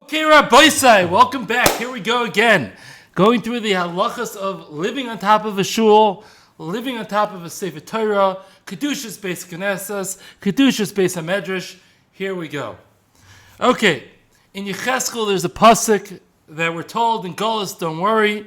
Okay, Beis, welcome back. Here we go again. Going through the halachos of living on top of a shul, living on top of a sefer torah, Kedushas, Beis, Haknesses, Kedushas, Beis, Medrash. Here we go. Okay, in Yecheskel there's a pasuk that we're told in Golos, don't worry.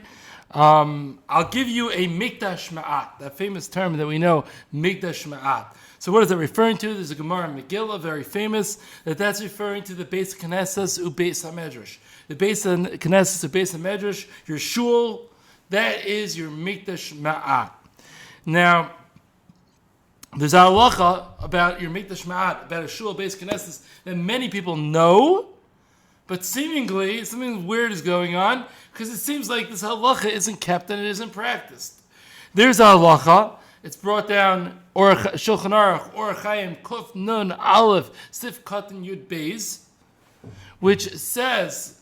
I'll give you a mikdash ma'at, that famous term that we know, mikdash ma'at. So what is that referring to? There's a Gemara in Megillah, very famous, that's referring to the Beis Haknesses u Beis HaMedrash. The Beis Haknesses u Beis HaMedrash, your Shul, that is your mikdash ma'at. Now, there's a halacha about your mikdash ma'at, about a Shul, Beis Haknesses, that many people know, but seemingly something weird is going on, because it seems like this halacha isn't kept and it isn't practiced. There's a halacha. It's brought down Shulchan Aruch, Orach Chaim, Kuf Nun Aleph, Sif Katan Yud Beis, which says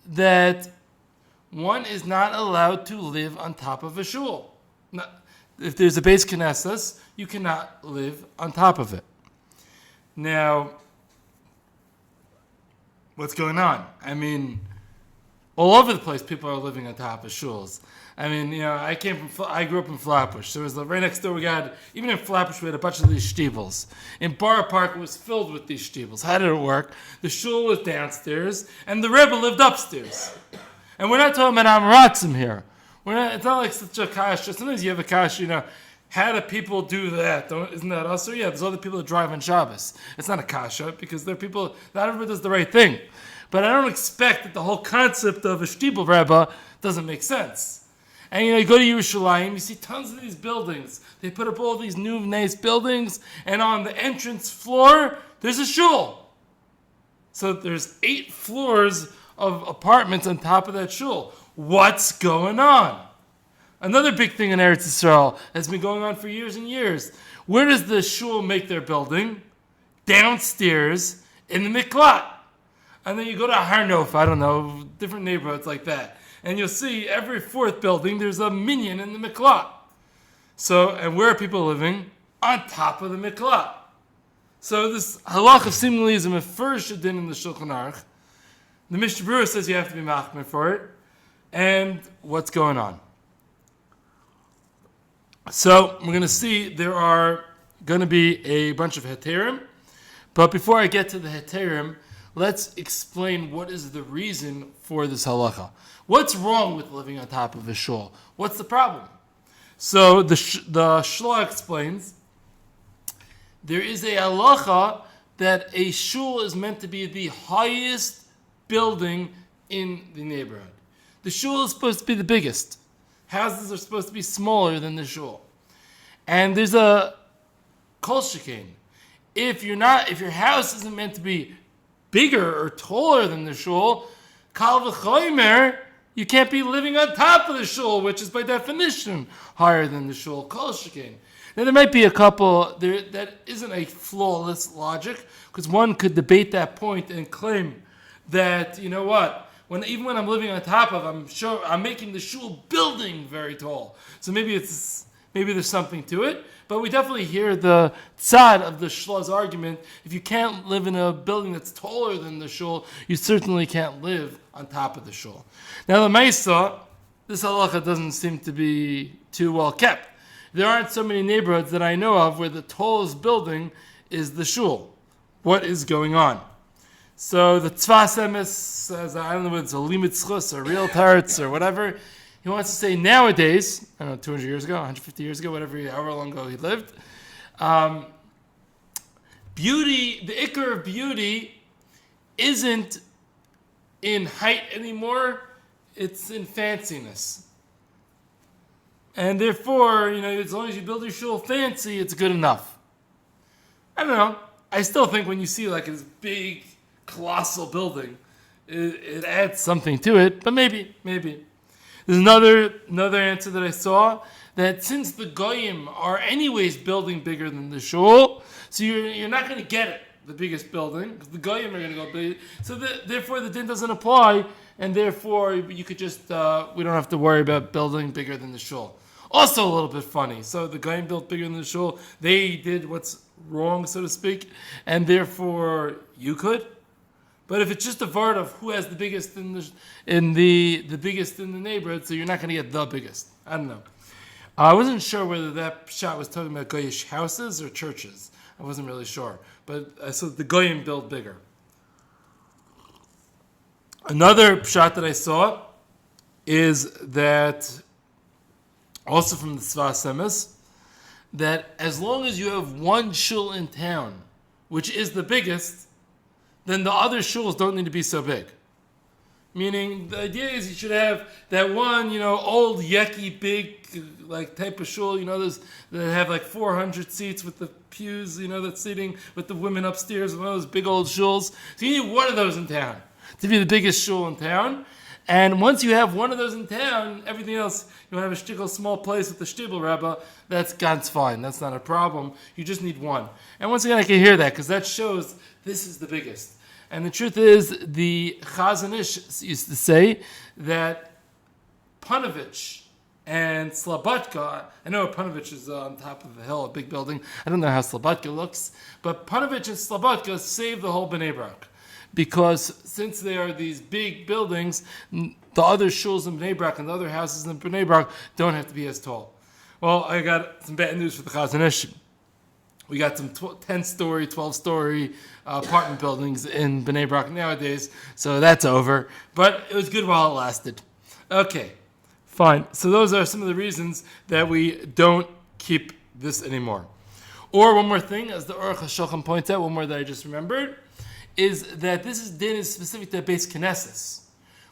that one is not allowed to live on top of a shul. Now, if there's a Beis Haknesses, you cannot live on top of it. Now, what's going on? I mean, all over the place, people are living on top of shuls. I mean, I grew up in Flatbush. There was right next door. Even in Flatbush, we had a bunch of these shtibels. In Borough Park, it was filled with these shtibels. How did it work? The shul was downstairs, and the Rebbe lived upstairs. And we're not talking about Amaratzim here. It's not like such a kasha. Sometimes you have a kasha, how do people do that? Isn't that us? Or there's other people that drive on Shabbos. It's not a kasha, because there are people, not everybody does the right thing. But I don't expect that the whole concept of a shtibel Rebbe doesn't make sense. And you go to Yerushalayim, you see tons of these buildings. They put up all these new nice buildings, and on the entrance floor, there's a shul. So there's 8 floors of apartments on top of that shul. What's going on? Another big thing in Eretz Yisrael has been going on for years and years. Where does the shul make their building? Downstairs in the miklat. And then you go to Har Nof, I don't know, different neighborhoods like that. And you'll see every 4th building, there's a minyan in the miklat. So, and where are people living? On top of the miklat. So this halacha seemingly is a mefurish din in the Shulchan Aruch. The Mishnah Berurah says you have to be machmir for it. And what's going on? So we're going to see there are going to be a bunch of heterim. But before I get to the heterim, let's explain what is the reason for this halacha. What's wrong with living on top of a shul? What's the problem? So the Shloah explains, there is a halacha that a shul is meant to be the highest building in the neighborhood. The shul is supposed to be the biggest. Houses are supposed to be smaller than the shul. And there's a kol shekain. If your house isn't meant to be bigger or taller than the shul, kal v'chomer, you can't be living on top of the shul, which is by definition higher than the shul, kol shekain. Now there might be a couple, that isn't a flawless logic, because one could debate that point and claim that, even when I'm living on top of, I'm making the shul building very tall. So maybe there's something to it, but we definitely hear the tzad of the shlah's argument. If you can't live in a building that's taller than the shul, you certainly can't live on top of the shul. Now the Maisa, this halacha doesn't seem to be too well kept. There aren't so many neighborhoods that I know of where the tallest building is the shul. What is going on? So the Tzvas Emes says, I don't know whether it's a limit schus or real tarets or whatever. He wants to say nowadays, I don't know, 200 years ago, 150 years ago, however long ago he lived, beauty, the ikar of beauty isn't in height anymore, it's in fanciness. And therefore, as long as you build your shul fancy, it's good enough. I don't know. I still think when you see like this big, colossal building, it adds something to it, but maybe. There's another answer that I saw, that since the goyim are anyways building bigger than the shul, so you're not going to get it, the biggest building, because the goyim are going to go big. So therefore the din doesn't apply, and therefore you could just, we don't have to worry about building bigger than the shul. Also a little bit funny. So the goyim built bigger than the shul. They did what's wrong, so to speak, and therefore you could. But if it's just a vart of who has the biggest in the biggest in the neighborhood, so you're not going to get the biggest. I don't know. I wasn't sure whether that shot was talking about Goyish houses or churches. I wasn't really sure, but I saw the Goyim build bigger. Another shot that I saw is that, also from the Sfas Emes, that as long as you have one shul in town, which is the biggest, then the other shuls don't need to be so big. Meaning, the idea is you should have that one, old, yucky, big, type of shul, those that have 400 seats with the pews, that's sitting with the women upstairs, one of those big old shuls. So you need one of those in town to be the biggest shul in town. And once you have one of those in town, everything else, you want to have a shtickle small place with the shtibel rabba, that's ganz fine. That's not a problem. You just need one. And once again, I can hear that because that shows this is the biggest. And the truth is, the Chazon Ish used to say that Panovich and Slobodka, I know Panovich is on top of the hill, a big building. I don't know how Slobodka looks, but Panovich and Slobodka saved the whole Bnei Brak. Because since they are these big buildings, the other shuls in Bnei Brak and the other houses in Bnei Brak don't have to be as tall. Well, I got some bad news for the Chazon Ish. We got some 10-story, 12-story apartment buildings in Bnei Brak nowadays, so that's over. But it was good while it lasted. Okay, fine. So those are some of the reasons that we don't keep this anymore. Or one more thing, as the Aruch HaShulchan points out, one more that I just remembered, is that this din is specific to a Beis Knesses,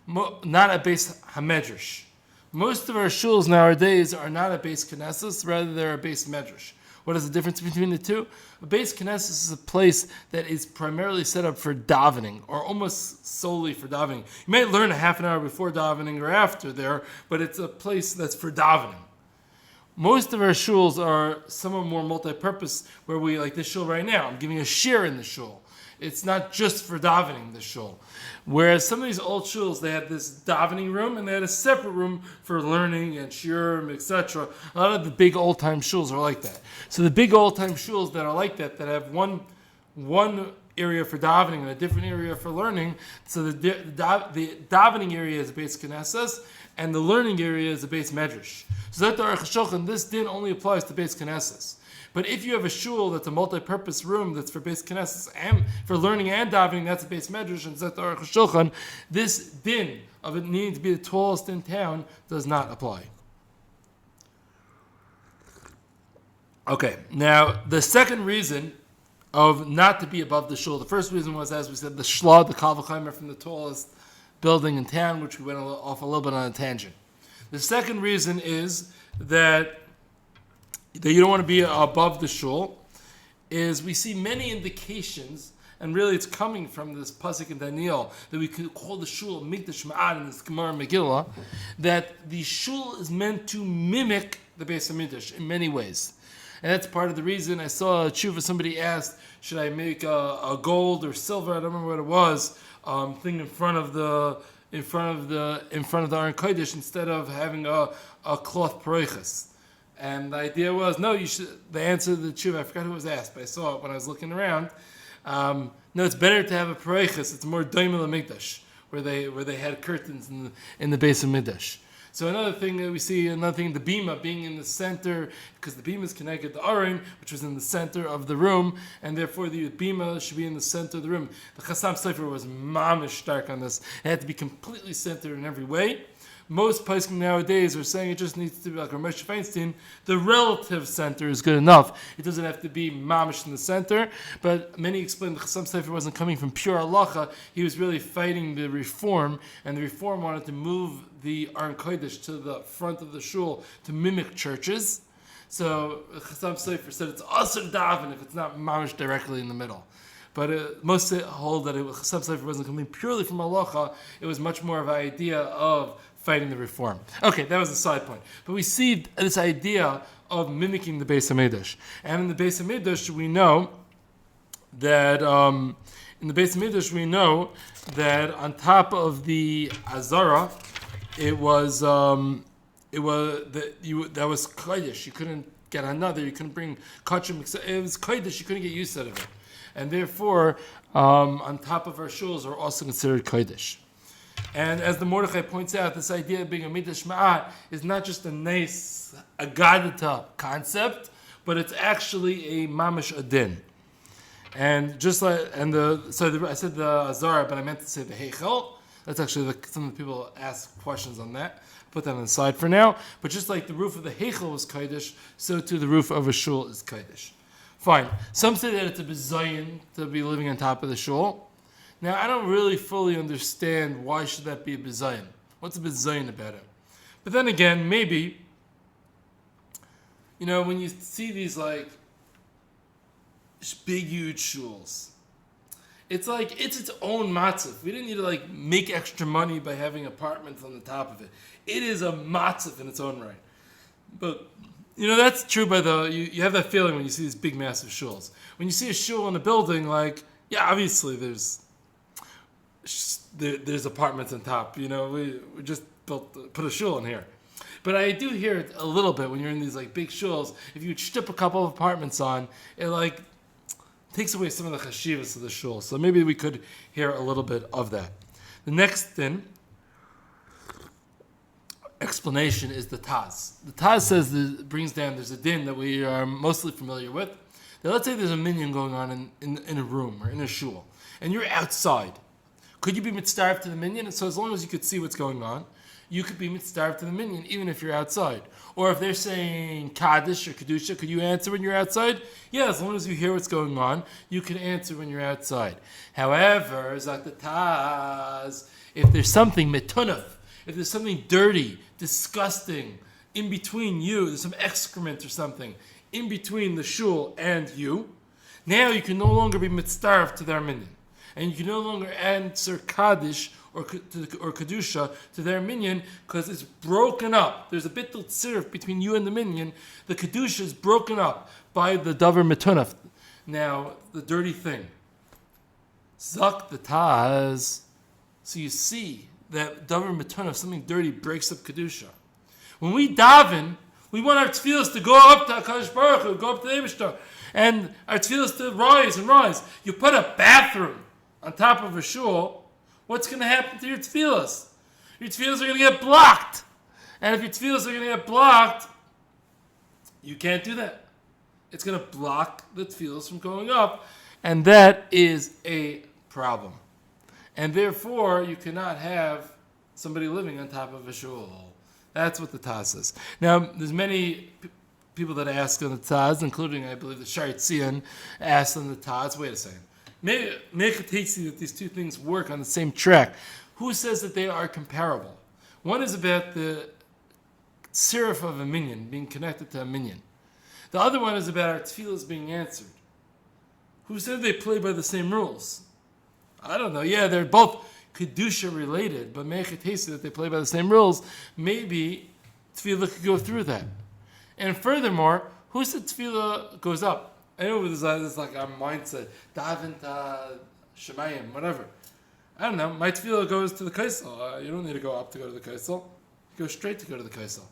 not a Beis Hamedrash. Most of our shuls nowadays are not a Beis Knesses, rather they're a Beis Medrash. What is the difference between the two? A Beis Knesses is a place that is primarily set up for davening, or almost solely for davening. You might learn a half an hour before davening or after there, but it's a place that's for davening. Most of our shuls are somewhat more multi-purpose, where we, like this shul right now, I'm giving a shiur in the shul. It's not just for davening, the shul. Whereas some of these old shuls, they had this davening room and they had a separate room for learning and shiur, etc. A lot of the big old-time shuls are like that. So the big old-time shuls that are like that have one area for davening and a different area for learning. So the davening area is a Beis Knesses and the learning area is a Beis Medrash. So that the Aruch HaShulchan, this din only applies to Beis Knesses. But if you have a shul that's a multi-purpose room that's for Beis Knesses and for learning and davening, that's a Beis Medrash and Zet Aruch HaShulchan, this din of it needing to be the tallest in town does not apply. Okay, now the second reason of not to be above the shul, the first reason was, as we said, the shlad, the kal v'chomer from the tallest building in town, which we went off a little bit on a tangent. The second reason is that you don't want to be above the shul, is we see many indications, and really it's coming from this pasuk in Daniel, that we could call the shul Mikdash Ma'ad in this Gemara Megillah, that the shul is meant to mimic the Beis HaMikdash in many ways. And that's part of the reason. I saw a tshuva, somebody asked, should I make a gold or silver, I don't remember what it was, thing in front of the Aron Kodesh instead of having a cloth paroiches. And the idea was, no, you should. The answer to the tshuva, I forgot who was asked, but I saw it when I was looking around. No, it's better to have a paroiches. It's more doimel mikdash, where they had curtains in the Beis HaMikdash. So another thing that we see, the bima being in the center, because the bima is connected to Aron, which was in the center of the room, and therefore the bima should be in the center of the room. The Chassam sefer was mamish stark on this. It had to be completely centered in every way. Most poskim nowadays are saying it just needs to be like Ramesh Feinstein. The relative center is good enough. It doesn't have to be mamish in the center. But many explain the Chassam sefer wasn't coming from pure halacha. He was really fighting the reform, and the reform wanted to move the Aron Kodesh to the front of the shul to mimic churches. So Chassam sefer said it's asur daven if it's not mamish directly in the middle. But most hold that Chassam sefer wasn't coming purely from halacha. It was much more of an idea of fighting the reform. Okay, that was a side point. But we see this idea of mimicking the Beis HaMikdash. And in the Beis HaMikdash, we know that on top of the Azara, that was kodesh. You couldn't get another. You couldn't bring kachim. It was kodesh. You couldn't get use out of it, and therefore, on top of our shuls are also considered kodesh. And as the Mordechai points out, this idea of being a midrash ma'at is not just a nice agadita concept, but it's actually a mamish adin. And just like I said the Azara, but I meant to say the Heichel. That's actually some of the people ask questions on that. Put that on the side for now. But just like the roof of the Heichel was Kodesh, so too the roof of a shul is Kodesh. Fine. Some say that it's a bizayin to be living on top of the shul. Now I don't really fully understand why should that be a bizayin. What's a bizayin about it? But then again, maybe, when you see these like big, huge shuls, it's like it's its own matzah. We didn't need to make extra money by having apartments on the top of it. It is a matzah in its own right. But that's true. You have that feeling when you see these big, massive shuls. When you see a shul in a building, obviously there's apartments on top. We just put a shul in here. But I do hear it a little bit when you're in these big shuls. If you strip a couple of apartments on, it takes away some of the chashivas of the shul. So maybe we could hear a little bit of that. The next explanation is the Taz. The Taz says brings down, there's a din that we are mostly familiar with. Now let's say there's a minyan going on in a room or in a shul, and you're outside. Could you be mitzdarf to the minyan? And so as long as you could see what's going on, you could be mitzdarf to the minyan, even if you're outside. Or if they're saying Kaddish or Kedusha, could you answer when you're outside? Yeah, as long as you hear what's going on, you can answer when you're outside. However, Zak the Taz, if there's something metunaf, if there's something dirty, disgusting, in between you, there's some excrement or something, in between the shul and you, now you can no longer be mitzdarf to their minyan. And you can no longer answer Kaddish or Kedusha to their minyan because it's broken up. There's a bit of tziruf between you and the minyan. The Kedusha is broken up by the davar metunaf. Now, the dirty thing. Zak the Taz. So you see that davar metunaf, something dirty, breaks up Kedusha. When we daven, we want our tefillos to go up to HaKadosh Baruch Hu, go up to the Eibishter, and our tefillos to rise and rise. You put a bathroom on top of a shul, what's going to happen to your tefillos? Your tefillos are going to get blocked. And if your tefillos are going to get blocked, you can't do that. It's going to block the tefillos from going up, and that is a problem. And therefore, you cannot have somebody living on top of a shul. That's what the Taz says. Now, there's many people that ask on the Taz, including, I believe, the Shari Tzion asked on the Taz, wait a second. Make it easy that these two things work on the same track. Who says that they are comparable? One is about the serif of a minyan, being connected to a minyan. The other one is about our tefillas being answered. Who said they play by the same rules? I don't know. Yeah, they're both Kedusha related, but make it easy that they play by the same rules. Maybe tefillah could go through that. And furthermore, who said tefillah goes up? I know there's like a mindset, daven shemayim, whatever. I don't know. My tefillah goes to the kaisel. You don't need to go up to go to the kaisel. Go straight to go to the kaisel.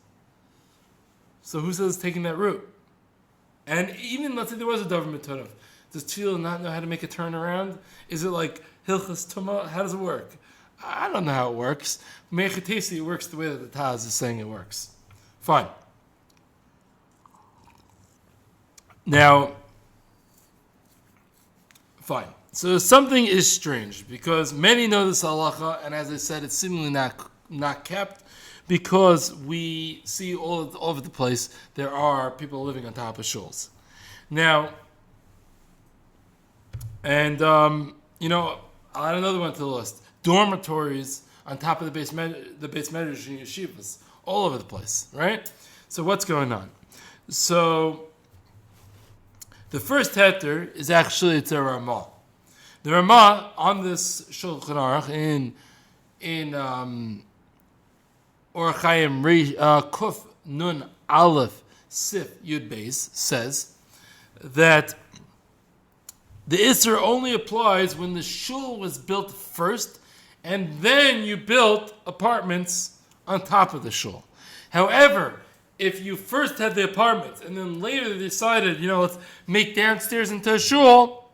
So who says taking that route? And even let's say there was a davar metunaf, does tefillah not know how to make a turnaround? Is it like hilchas tuma? How does it work? I don't know how it works. Mechatesi, it works the way that the Taz is saying it works. Fine. Now. Fine. So something is strange because many know this halacha, and as I said, it's seemingly not kept because we see all over the place there are people living on top of shuls. Now, and I'll add another one to the list: dormitories on top of the Beis Medrash and yeshivas, all over the place, right? So what's going on? So the first heter is actually it's a Ramah. The Ramah on this Shulchan Aruch in Orach Chaim Kuf Nun Aleph Sif Yud Beis says that the Isser only applies when the shul was built first, and then you built apartments on top of the shul. However, if you first had the apartments and then later they decided, let's make downstairs into a shul,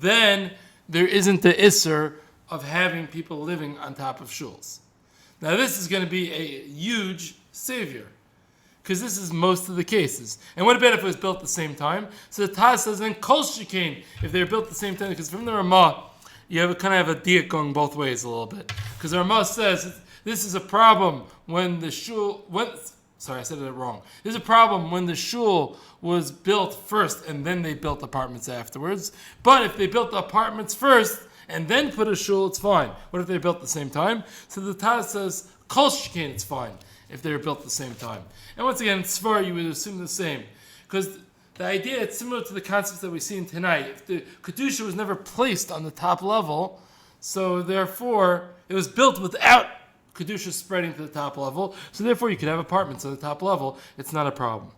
then there isn't the isser of having people living on top of shuls. Now this is going to be a huge savior, because this is most of the cases. And what about if it was built at the same time? So the Taz says, then kol shekain, if they were built at the same time, because from the Ramah, you have kind of a diak going both ways a little bit. Because the Ramah says, this is a problem when the shul, sorry, I said it wrong. This is a problem when the shul was built first and then they built apartments afterwards. But if they built the apartments first and then put a shul, it's fine. What if they built at the same time? So the Taz says, kol shekain, it's fine if they were built at the same time. And once again, sefer, you would assume the same. Because the idea, it's similar to the concepts that we see in tonight. If the Kedusha was never placed on the top level, so therefore, it was built without Kedusha spreading to the top level, so therefore you could have apartments on the top level. It's not a problem.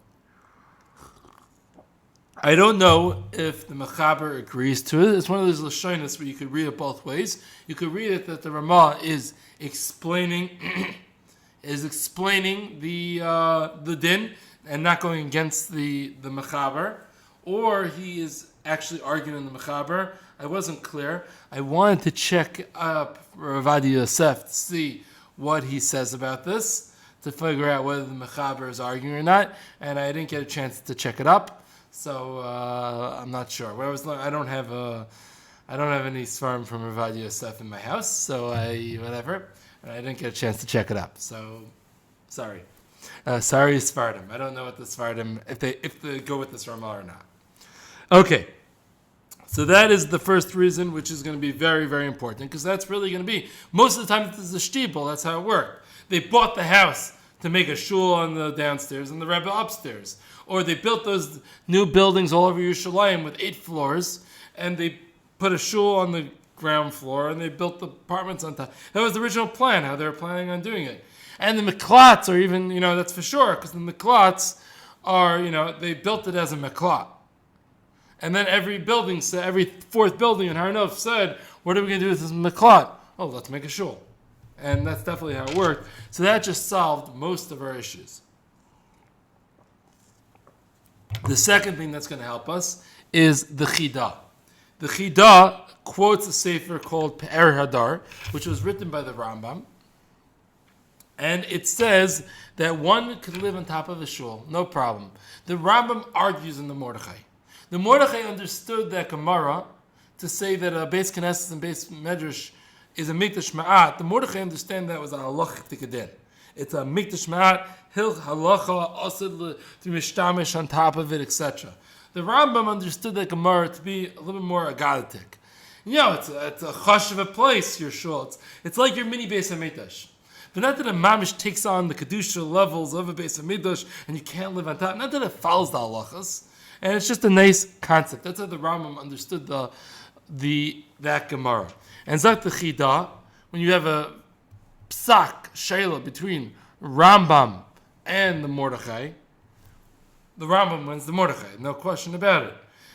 I don't know if the Mechaber agrees to it. It's one of those Lashonis where you could read it both ways. You could read it that the Ramah is explaining the din and not going against the Mechaber, or he is actually arguing the Mechaber. I wasn't clear. I wanted to check up Rav Yosef to see what he says about this, to figure out whether the Mechaber is arguing or not, and I didn't get a chance to check it up, so I'm not sure. I don't have any svarim from Rav Yosef in my house, so I didn't get a chance to check it up. So sorry, Svardim. I don't know what the Svardim if they go with this Ramah or not. Okay. So that is the first reason, which is going to be very, very important, because that's really going to be, most of the time this is a shtibel, that's how it worked. They bought the house to make a shul on the downstairs and the Rebbe upstairs. Or they built those new buildings all over Yerushalayim with 8 floors, and they put a shul on the ground floor, and they built the apartments on top. That was the original plan, how they were planning on doing it. And the meklats are even, that's for sure, because the meklats are, they built it as a meklat. And then every fourth building in Har Nof said, what are we going to do with this meklat? Oh, let's make a shul. And that's definitely how it worked. So that just solved most of our issues. The second thing that's going to help us is the Chidah. The Chidah quotes a sefer called Pe'er Hadar, which was written by the Rambam. And it says that one could live on top of a shul, no problem. The Rambam argues in the Mordechai. The Mordechai understood that Gemara to say that a Beis Haknesses and Beis Medrash is a Mikdash Ma'at. The Mordechai understand that was a halachic tikadin. It's a Mikdash Ma'at, Hilch Halacha, Asad to Mishtamish on top of it, etc. The Rambam understood that Gemara to be a little bit more agaditic. It's a chash of a place, your shul. It's like your mini Beis Hamikdash. But not that a mamish takes on the Kedusha levels of a Beis Hamikdash and you can't live on top. Not that it follows the halachas. And it's just a nice concept. That's how the Rambam understood that Gemara. And Zak the Chidah, when you have a psak, shayla, between Rambam and the Mordechai, the Rambam wins the Mordechai, no question about it.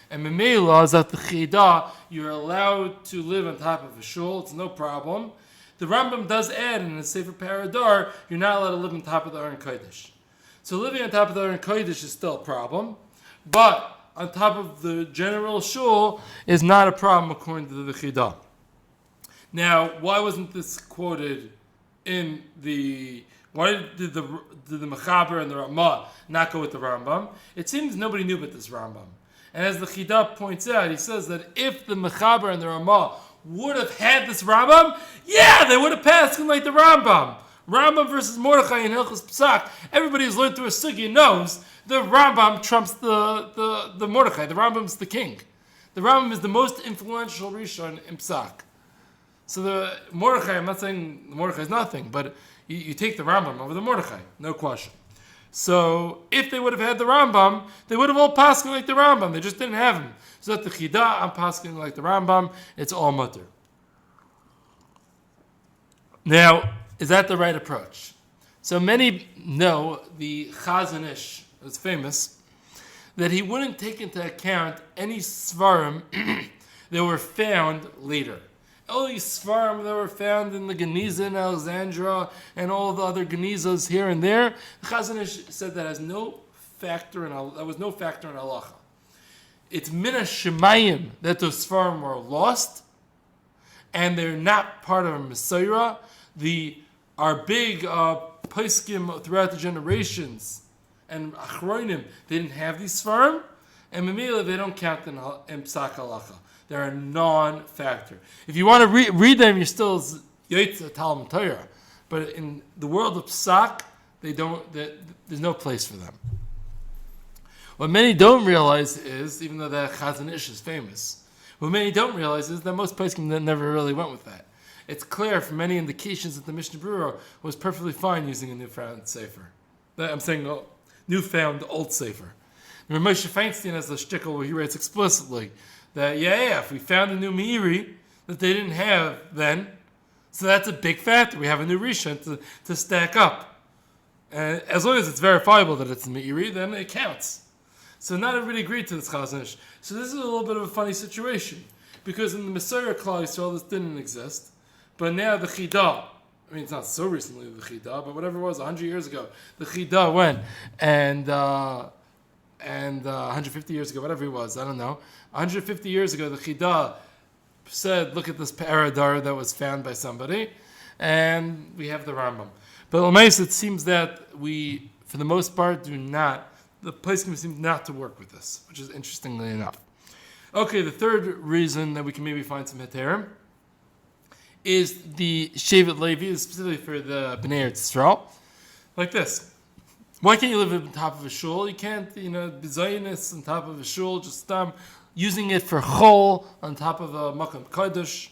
And Memela, Zak the Chidah, you're allowed to live on top of a shul, it's no problem. The Rambam does add in the sefer Paradar, you're not allowed to live on top of the Aron Kodesh. So living on top of the Aron Kodesh is still a problem. But on top of the general shul is not a problem according to the Chidah. Now, why wasn't this quoted in the? Why did the Mechaber and the Ramah not go with the Rambam? It seems nobody knew about this Rambam. And as the Chidah points out, he says that if the Mechaber and the Ramah would have had this Rambam, they would have passed him like the Rambam. Rambam versus Mordechai in Hilchos Psak. Everybody who's learned through a sugi knows the Rambam trumps the Mordechai. The Rambam's the king. The Rambam is the most influential Rishon in Psak. So the Mordechai, I'm not saying the Mordechai is nothing, but you take the Rambam over the Mordechai, no question. So if they would have had the Rambam, they would have all passed like the Rambam. They just didn't have him. So that the Chidah, I'm passing like the Rambam, it's all mutter. Now, is that the right approach? So many know the Chazon Ish, it's famous, that he wouldn't take into account any svarim that were found later. All these sefarim that were found in the Geniza in Alexandria and all the other Genizas here and there, the Chazon Ish said that that was no factor in halacha. It's min hashemayim that those sefarim were lost, and they're not part of a Messiah. Our big poskim throughout the generations and achronim, they didn't have these sefarim, and Mamela, they don't count in psak halacha. They're a non-factor. If you want to read them, you're still yotze Talmud Torah, but in the world of psak, there's no place for them. What many don't realize is, even though that Chazon Ish is famous, what many don't realize is that most poskim never really went with that. It's clear from many indications that the Mishnah Berurah was perfectly fine using a newfound sefer. I'm saying newfound old sefer. The Moshe Feinstein has a shtickle where he writes explicitly that, if we found a new Meiri that they didn't have then, so that's a big factor. We have a new Rishon to stack up. And as long as it's verifiable that it's a Meiri, then it counts. So not everybody agreed to this Chazon Ish. So this is a little bit of a funny situation, because in the Messiah Klal Yisrael this didn't exist. But now the Chidah, it's not so recently the Chidah, but whatever it was, 100 years ago, the Chidah went, and 150 years ago, whatever it was, I don't know, 150 years ago, the Chidah said, look at this paradar that was found by somebody, and we have the Rambam. But Lamais, it seems that we, for the most part, the poskim seem not to work with this, which is interestingly enough. Okay, the third reason that we can maybe find some heterim is the Shevet Levi, specifically for the Bnei Eretz Yisrael, like this. Why can't you live on top of a shul? You can't, be Zionist on top of a shul, just using it for chol on top of a makam kodesh.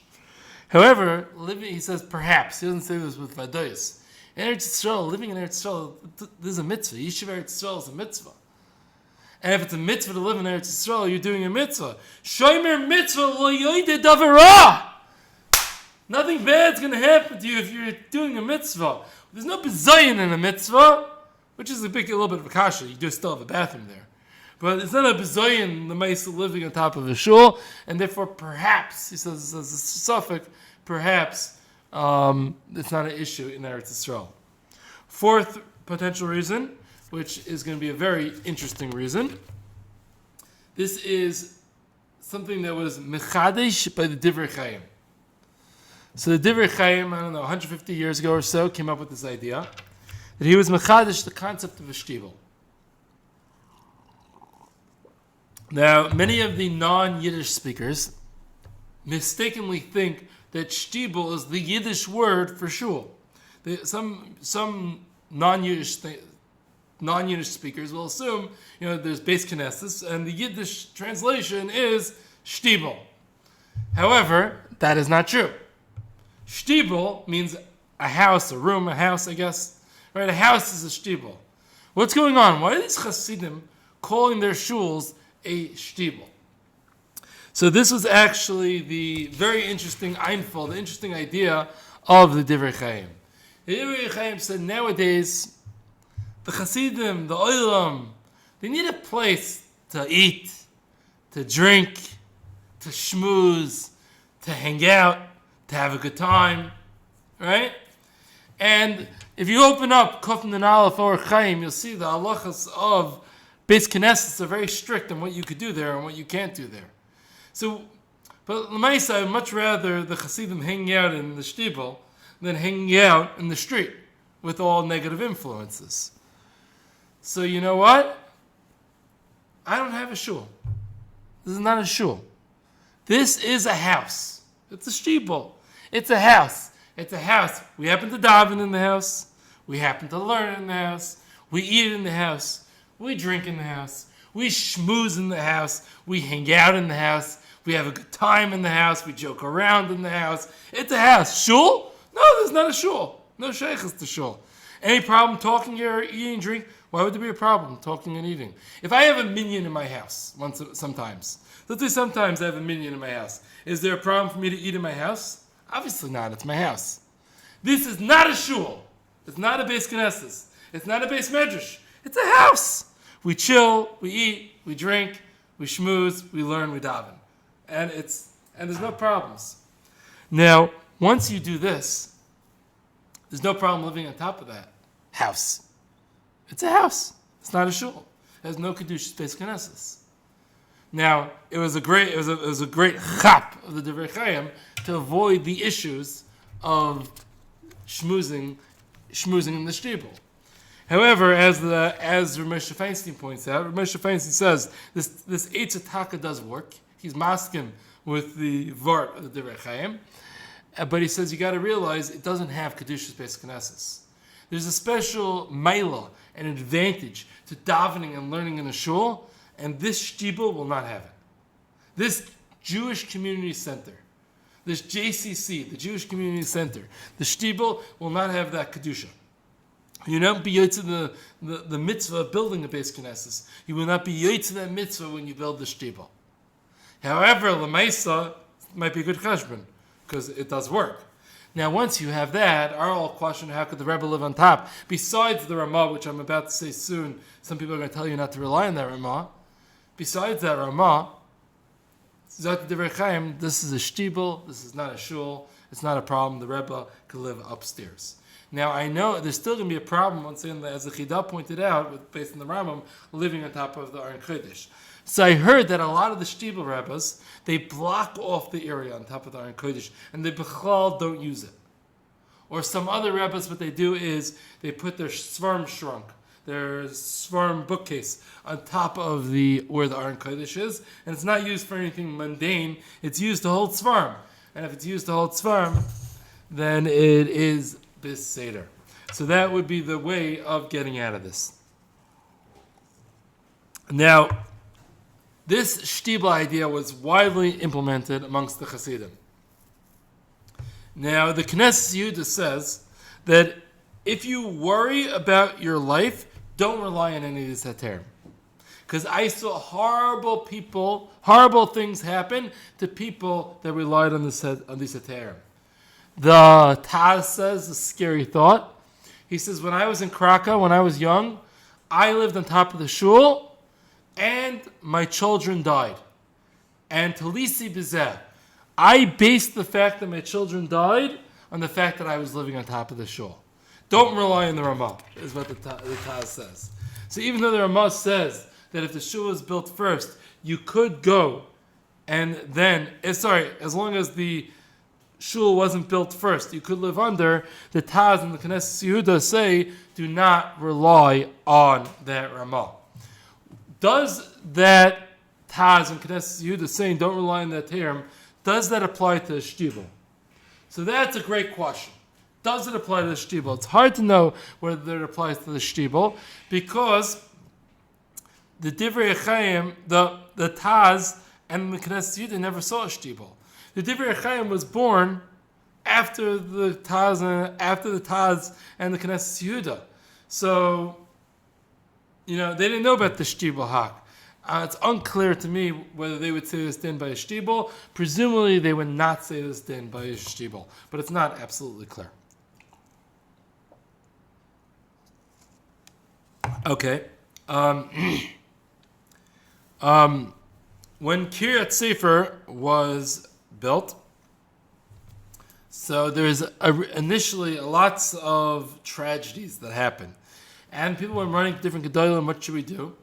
However, he says perhaps, he doesn't say this with vadayis. In Eretz Yisrael, living in Eretz Yisrael, this is a mitzvah. Yeshiva Eretz Yisrael is a mitzvah. And if it's a mitzvah to live in Eretz Yisrael, you're doing a mitzvah. Shomer mitzvah lo yoyde davara. Nothing bad's going to happen to you if you're doing a mitzvah. There's no bezayin in a mitzvah, which is a little bit of a kasha. You do still have a bathroom there. But it's not a bezayin, the mice living on top of a shul, and therefore perhaps, he says as a suffix, perhaps it's not an issue in Eretz Yisrael. Fourth potential reason, which is going to be a very interesting reason, this is something that was mechadesh by the Divrei Chaim. So the Divrei Chaim, 150 years ago or so, came up with this idea that he was mechadesh the concept of a shtibel. Now, many of the non-Yiddish speakers mistakenly think that shtibel is the Yiddish word for shul. Some non-Yiddish speakers will assume, there's Beis Haknesses, and the Yiddish translation is shtibel. However, that is not true. Shtibel means a house, a room, a house, I guess. Right? A house is a shtibel. What's going on? Why are these Hasidim calling their shuls a shtibel? So this was actually the very interesting einfel, the interesting idea of the Divrei Chaim. The Divrei Chaim said nowadays, the Hasidim, the Olam, they need a place to eat, to drink, to schmooze, to hang out, to have a good time, right? And if you open up Kuf Nun Aleph or Chaim, you'll see the halachas of Beis Haknesses are very strict on what you could do there and what you can't do there. So, but l'maisa, I would much rather the Hasidim hanging out in the shtibel than hanging out in the street with all negative influences. So you know what? I don't have a shul. This is not a shul. This is a house. It's a shtibel. It's a house. It's a house. We happen to daven in the house. We happen to learn in the house. We eat in the house. We drink in the house. We schmooze in the house. We hang out in the house. We have a good time in the house. We joke around in the house. It's a house. Shul? No, there's not a shul. No sheikhs to shul. Any problem talking here, eating, drink? Why would there be a problem talking and eating? If I have a minion in my house, sometimes, let's say sometimes I have a minion in my house, is there a problem for me to eat in my house? Obviously not. It's my house. This is not a shul. It's not a Beis Haknesses. It's not a Beis Medrash. It's a house. We chill, we eat, we drink, we schmooze, we learn, we daven. And there's no problems. Now, once you do this, there's no problem living on top of that house. It's a house. It's not a shul. It has no Kedushas Beis Haknesses. Now, it was a great chap of the Divrei Chaim to avoid the issues of schmoozing in the shtibel. However, as Ramosha Feinstein points out, Ramosha Feinstein says this Eitz Ataka does work. He's masking with the Vart of the Divrei Chaim, but he says you got to realize it doesn't have Kedushas Beis Haknesses. There's a special maila, an advantage to davening and learning in a shul, and this shtibel will not have it. This Jewish Community Center, this JCC, the Jewish Community Center, the shtibel will not have that kedusha. You will not be yotze the mitzvah of building a Beis Haknesses. You will not be yotze that mitzvah when you build the shtibel. However, l'maisa might be a good cheshbon because it does work. Now, once you have that, our whole question: how could the Rebbe live on top? Besides the Ramah, which I'm about to say soon, some people are going to tell you not to rely on that Ramah. Besides that Ramah, Zot Divrei Chaim, this is a shtibel, this is not a shul, it's not a problem. The Rebbe could live upstairs. Now, I know there's still going to be a problem, once again, as the Chida pointed out, based on the Rambam, living on top of the Aron Kodesh. So I heard that a lot of the shtibel Rebbes, they block off the area on top of the Aron Kodesh, and they b'chlal don't use it. Or some other Rebbes, what they do is they put their svarm shrunk, their svarm bookcase, on top of where the Aron Kodesh is, and it's not used for anything mundane. It's used to hold svarm, and if it's used to hold svarm, then it is bis seder. So that would be the way of getting out of this. Now, this shtibel idea was widely implemented amongst the Hasidim. Now, the Knesset Yehuda says that if you worry about your life, don't rely on any of these heterim. Because I saw horrible things happen to people that relied on these heterim. The Taz says a scary thought. He says, when I was in Krakow, when I was young, I lived on top of the shul, and my children died. And Talisi Bizeh, I based the fact that my children died on the fact that I was living on top of the shul. Don't rely on the Ramah, is what the Taz says. So even though the Ramah says that if the shul was built first, you could go, and then, as long as the shul wasn't built first, you could live under, the Taz and the Knesset Yehuda say, do not rely on that Ramah. Does that Taz and Knesset Yehuda saying don't rely on that term, does that apply to the shtibel? So that's a great question. Does it apply to the shtibel? It's hard to know whether it applies to the shtibel because the Divrei Chaim, the Taz and the Knesset Yehuda never saw a shtibel. The Divrei Chaim was born after the Taz and the Knesset Yehuda. So, they didn't know about the shtibel hak. It's unclear to me whether they would say this din by a shtibel. Presumably, they would not say this din by a shtibel, but it's not absolutely clear. Okay. When Kiryat Sefer was built, so there's initially lots of tragedies that happened. And people were running to different gedolim, what should we do?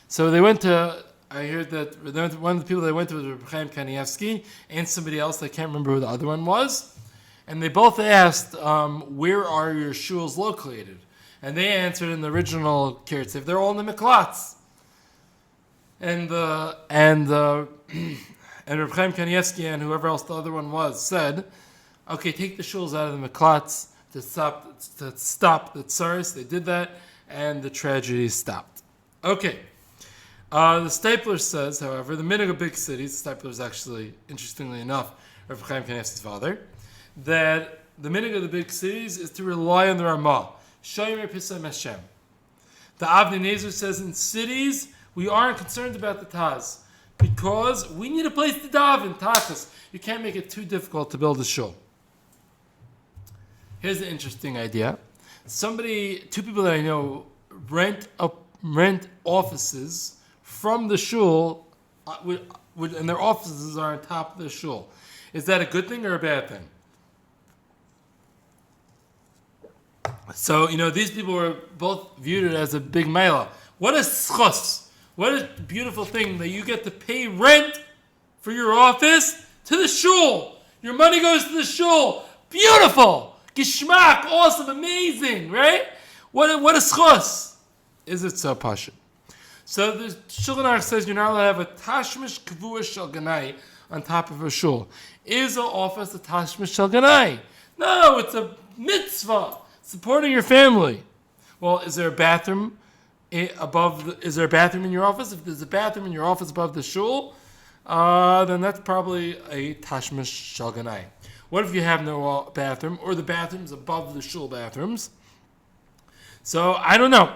So I heard that one of the people they went to was Reb Chaim Kanievsky and somebody else, I can't remember who the other one was. And they both asked, where are your shuls located? And they answered in the original Kiryat Sefer, they're all in the miklats. And Reb Chaim Kanievsky and whoever else the other one was said, okay, take the shuls out of the miklats to stop the tsaris. They did that, and the tragedy stopped. Okay. The Stapler says, however, the minhag of big cities, Stapler is actually, interestingly enough, Reb Chaim Kanievsky's father, that the minhag of the big cities is to rely on the Ramah. Shomer Pisam Hashem. The Avnei Nezer says in cities, we aren't concerned about the Taz because we need a place to daven, tachas. You can't make it too difficult to build a shul. Here's an interesting idea. Two people that I know rent offices from the shul, and their offices are on top of the shul. Is that a good thing or a bad thing? So, these people were both viewed it as a big mela. What a schos. What a beautiful thing that you get to pay rent for your office to the shul. Your money goes to the shul. Beautiful. Geschmack. Awesome. Amazing. Right? What a schos. Is it so passion? So the Shulchan says you're not allowed to have a tashmish kavua shel ganai on top of a shul. Is an office a tashmish shel ganai? No, it's a mitzvah. Supporting your family. Well, is there a bathroom is there a bathroom in your office? If there's a bathroom in your office above the shul, then that's probably a tashmish shel ganai. What if you have no bathroom, or the bathroom's above the shul bathrooms? So, I don't know.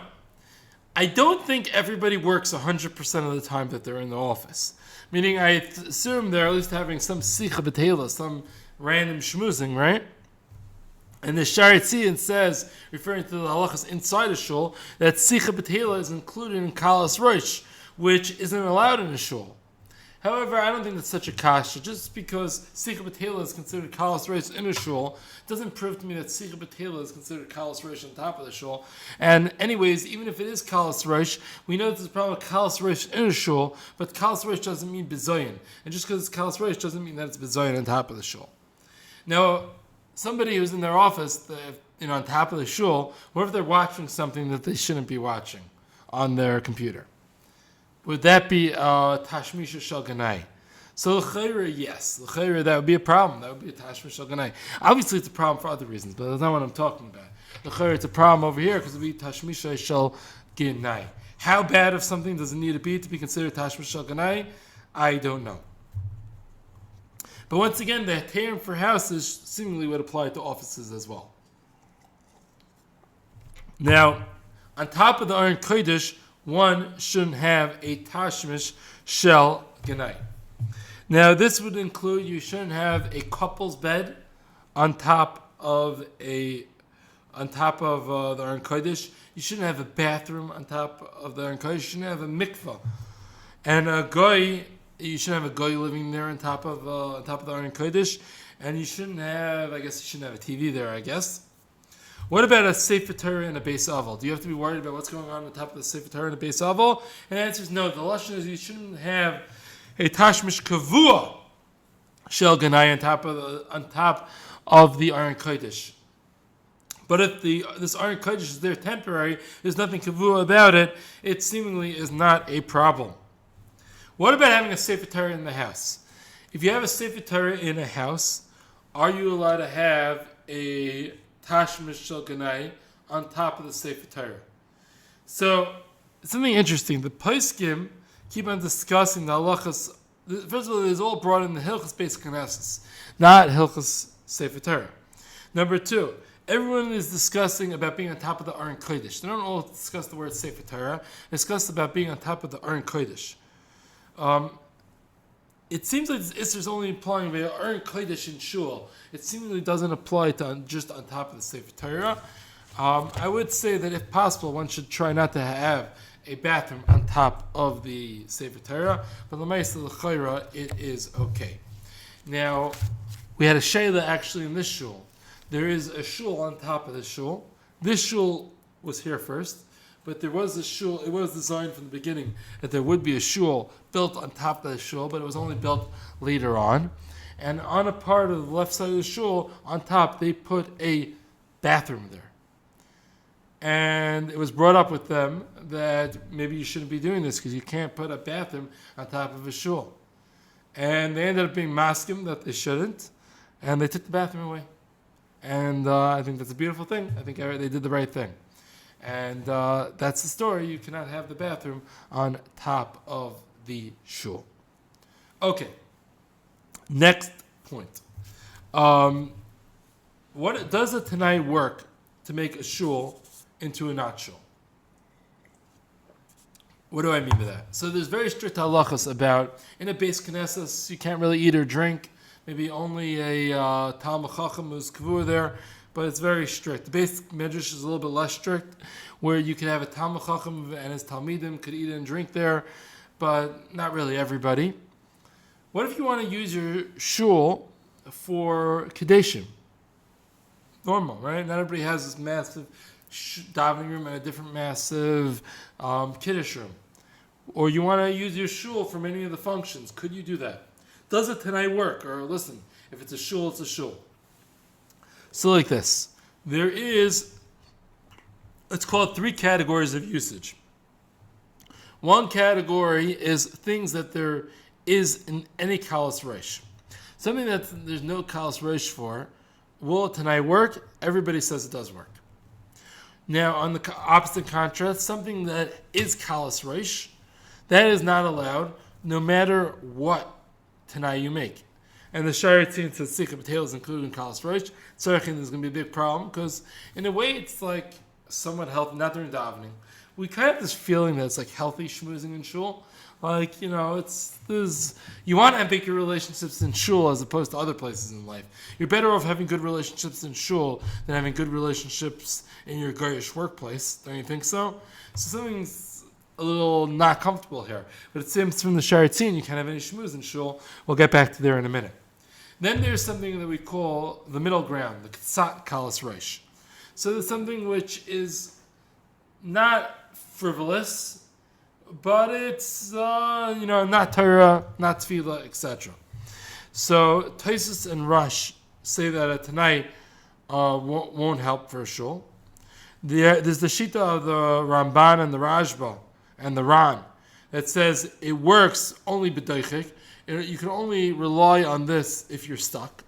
I don't think everybody works 100% of the time that they're in the office. Meaning, I assume they're at least having some sicha b'teila, some random schmoozing, right? And the Shari Tzion says, referring to the halachas inside a shul, that sicha b'teila is included in kalas rosh, which isn't allowed in a shul. However, I don't think that's such a kasha. Just because sicha b'teila is considered kalas rosh in a shul doesn't prove to me that sicha b'teila is considered kalas rosh on top of the shul. And anyways, even if it is kalas rosh, we know that there's probably kalas rosh in a shul, but kalas rosh doesn't mean bezoyin. And just because it's kalas rosh doesn't mean that it's bezoyin on top of the shul. Now, somebody who's in their office, on top of the shul, what if they're watching something that they shouldn't be watching on their computer? Would that be tashmisha shel ganai? So l'chayra, yes. L'chayra, that would be a problem. That would be a tashmisha shel ganai. Obviously, it's a problem for other reasons, but that's not what I'm talking about. L'chayra, it's a problem over here because it would be tashmisha shel ganai. How bad of something does it need to be considered tashmisha shel ganai? I don't know. But once again, the heterim for houses seemingly would apply to offices as well. Now, on top of the Aron Kodesh, one shouldn't have a tashmish shel ganai. Now, this would include you shouldn't have a couple's bed on top of the Aron Kodesh. You shouldn't have a bathroom on top of the Aron Kodesh. You shouldn't have a mikvah, and a goy. You shouldn't have a goy living there on top of the Aron Kodesh, and you shouldn't have. I guess you shouldn't have a TV there. I guess. What about a sefer torah and a Beis Aval? Do you have to be worried about what's going on top of the sefer torah and a Beis Aval? And the answer is no. The lashon is you shouldn't have a tashmish kavua shel ganai on top of the Aron Kodesh. But if this Aron Kodesh is there temporary, there's nothing kavua about it. It seemingly is not a problem. What about having a sefer torah in the house? If you have a sefer torah in a house, are you allowed to have a tashmish shel ganai on top of the sefer torah? So, something interesting. The poskim keep on discussing the halachas. First of all, it's all brought in the Halchose Beis Haknesses, not Halchose sefer torah. Number two, everyone is discussing about being on top of the Aron Kodesh. They don't all discuss the word sefer torah. They discuss about being on top of the Aron Kodesh. It seems like this Isser is only applying to Aron Kodesh in Shul. It seemingly doesn't apply to just on top of the sefer torah. I would say that if possible, one should try not to have a bathroom on top of the sefer torah, but l'maisa l'chayra, it is okay. Now, we had a shayla actually in this shul. There is a shul on top of the shul. This shul was here first. But there was a shul, it was designed from the beginning that there would be a shul built on top of the shul, but it was only built later on. And on a part of the left side of the shul, on top, they put a bathroom there. And it was brought up with them that maybe you shouldn't be doing this because you can't put a bathroom on top of a shul. And they ended up being maskim that they shouldn't, and they took the bathroom away. And I think that's a beautiful thing. I think they did the right thing. And that's the story. You cannot have the bathroom on top of the shul. Okay. Next point. What does a Tanai work to make a shul into a not shul? What do I mean by that? So there's very strict halachas about in a Beis Haknesses you can't really eat or drink. Maybe only a Talmid Chacham who's kavur there. But it's very strict. The Beis Midrash is a little bit less strict, where you could have a Talmid Chacham and his Talmidim could eat and drink there, but not really everybody. What if you want to use your shul for Kedeshim? normal, right? Not everybody has this massive davening room and a different massive kiddush room. Or you want to use your shul for many of the functions. Could you do that? Does it tonight work? Or listen, if it's a shul, it's a shul. So like this. There is, let's call it 3 categories of usage. One category is things that there is in any kalas reish. Something that there's no kalas reish for. Will it tonight work? Everybody says it does work. Now, on the opposite contrast, something that is kalas reish, that is not allowed, no matter what tonight you make. And the Shiur says sikha potatoes, including kalas reish. So I think there's going to be a big problem because, in a way, it's like somewhat healthy, not during davening. We kind of have this feeling that it's like healthy schmoozing in shul. Like, you want to make your relationships in shul as opposed to other places in life. You're better off having good relationships in shul than having good relationships in your goyish workplace. Don't you think so? So something's a little not comfortable here. But it seems from the Shiur you can't have any shmooze in shul. We'll get back to there in a minute. Then there's something that we call the middle ground, the ktsat kalas reish. So there's something which is not frivolous, but it's not torah, not tefillah, etc. So Tosfos and Rush say that tonight won't help for a shul. There's the shita of the Ramban and the Rashba and the Ran that says it works only b'doichik. You can only rely on this if you're stuck.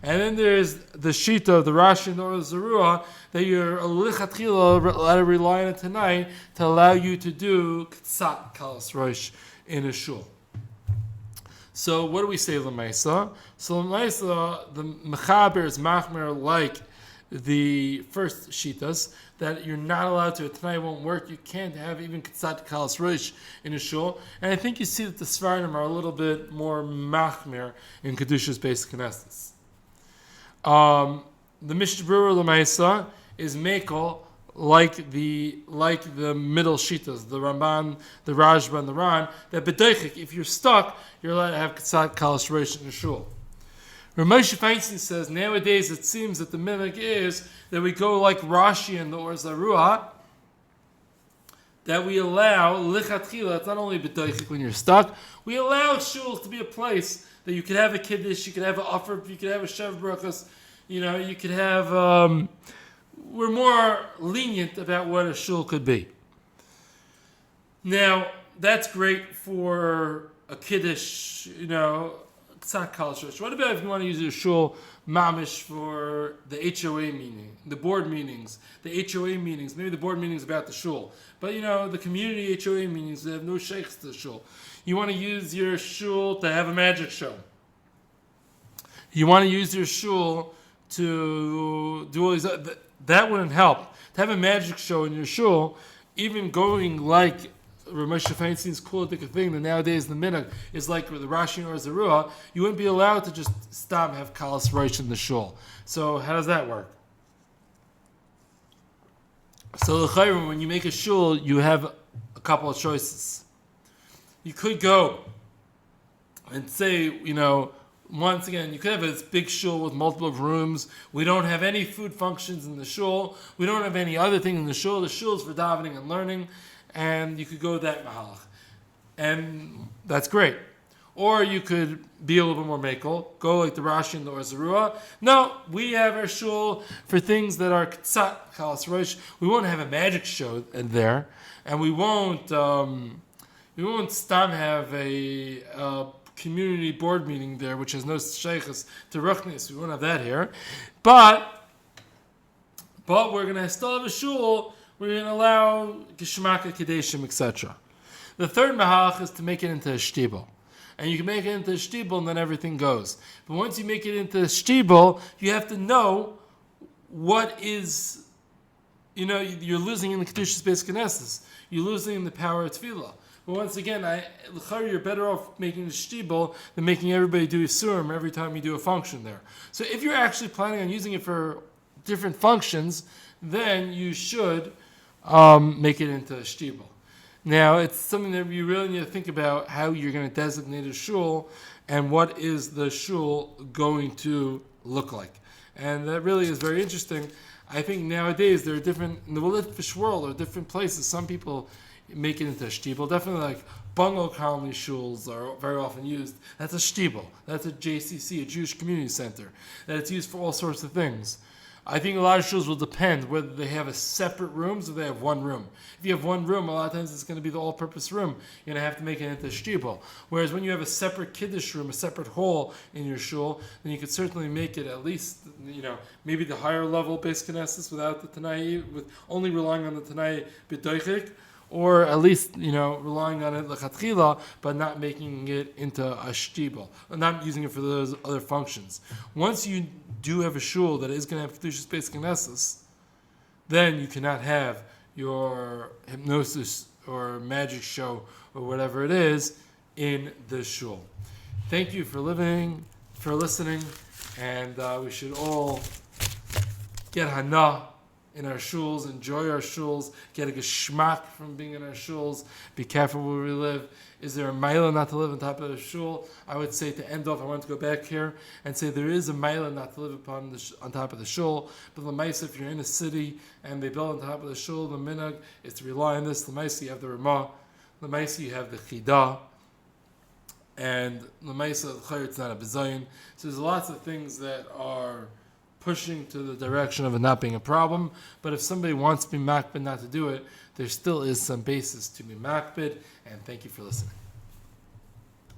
And then there's the shita of the Rashi and the Zarua that you're lichatchila allowed to rely on it tonight to allow you to do ktsat kalas reish in a shul. So what do we say l'maisa? So l'maisa, the mechaber is machmer like the first shitas that you're not allowed to. Tonight won't work. You can't have even ktsat kalas reish in a shul. And I think you see that the Sfaradim are a little bit more machmer in Kedushas Beis Haknesses. The Mishnah Berurah L'maisa is mekel like the middle shitas, the Ramban, the Rashba, and the Ran. That b'doichik, if you're stuck, you're allowed to have ktsat kalas reish in the shul. Moshe Feinstein says nowadays it seems that the minhag is that we go like Rashi and the Or Zarua, that we allow lichatchila. It's not only b'doichik when you're stuck. We allow shuls to be a place that you could have a kiddush, you could have an offer, you could have a shev brachas, you could have. We're more lenient about what a shul could be. Now that's great for a kiddush, ktsat kalas reish. What about if you want to use your shul mamish for the HOA meeting, the board meetings, the HOA meetings? Maybe the board meetings about the shul, but the community HOA meetings, they have no sheikhs to the shul. You want to use your shul to have a magic show. You want to use your shul to do all these. That wouldn't help. To have a magic show in your shul, even going like Moshe Feinstein's cool thing that nowadays the minhag is like with the Rashi or Zarua, you wouldn't be allowed to just stop and have kalas reish in the shul. So how does that work? So when you make a shul, you have a couple of choices. You could go and say, once again, you could have this big shul with multiple rooms. We don't have any food functions in the shul. We don't have any other thing in the shul. The shul is for davening and learning, and you could go that mahalach. And that's great. Or you could be a little bit more makel, go like the Rashi and the Or Zarua. No, we have our shul for things that are ktsat kalas reish. We won't have a magic show in there, and we won't stam have a community board meeting there, which has no sheikhs to Haknesses. We won't have that here. But we're going to still have a shul. We're going to allow geshmaka kedeshim, etc. The third mahalach is to make it into a shtibel. And you can make it into a shtibel and then everything goes. But once you make it into a shtibel, you have to know what is, you're losing in the Kedushas Beis Haknesses. You're losing in the power of tefillah. But once again, you're better off making the shtibel than making everybody do a surim every time you do a function there. So if you're actually planning on using it for different functions, then you should make it into a shtibel. Now, it's something that you really need to think about how you're going to designate a shul and what is the shul going to look like. And that really is very interesting. I think nowadays there are different, in the Walitvish world, or different places, some people make it into a shtibel. Definitely like bungalow colony shuls are very often used. That's a shtibel. That's a JCC, a Jewish Community Center. That it's used for all sorts of things. I think a lot of shuls will depend whether they have a separate rooms or they have one room. If you have one room, a lot of times it's going to be the all-purpose room. You're going to have to make it into a shtibel. Whereas when you have a separate kiddush room, a separate hall in your shul, then you could certainly make it at least, maybe the higher level Beis Knesses without the Tanai, with only relying on the Tanai b'doichik, or at least, relying on it lechatchila, but not making it into a shtibel, not using it for those other functions. Once you do have a shul that is going to have Kedushas Beis Knesses, then you cannot have your hypnosis or magic show or whatever it is in the shul. Thank you for listening, and we should all get hana in our shuls, enjoy our shuls, get a geschmack from being in our shuls, be careful where we live. Is there a mila not to live on top of the shul? I would say, to end off, I want to go back here and say there is a mila not to live on top of the shul, but the maisa, if you're in a city and they build on top of the shul, the minhag is to rely on this. The maisa, you have the Ramah, the maisa, you have the chidah, and the maisa, it's not a bizayin. So there's lots of things that are pushing to the direction of it not being a problem. But if somebody wants to be makbid not to do it, there still is some basis to be makbid. And thank you for listening.